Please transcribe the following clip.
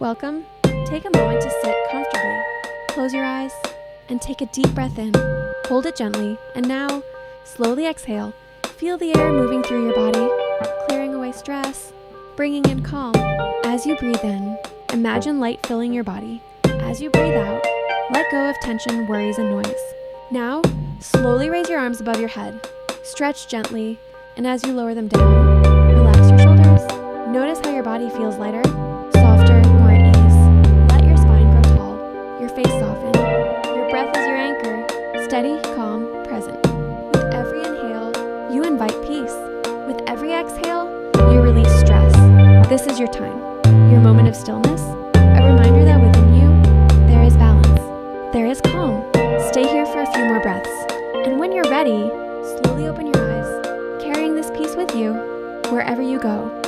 Welcome. Take a moment to sit comfortably. Close your eyes and take a deep breath in. Hold it gently, and now slowly exhale. Feel the air moving through your body, clearing away stress, bringing in calm. As you breathe in, imagine light filling your body. As you breathe out, let go of tension, worries, and noise. Now, slowly raise your arms above your head. Stretch gently, and as you lower them down, relax your shoulders. Notice how your body feels lighter, softer, more at ease. Let your spine grow tall, your face soften. Your breath is your anchor, steady, calm, present. With every inhale, you invite peace. With every exhale, you release stress. This is your time, your moment of stillness, a reminder that within you, there is balance, there is calm. Stay here for a few more breaths, and when you're ready, slowly open your eyes, carrying this peace with you wherever you go.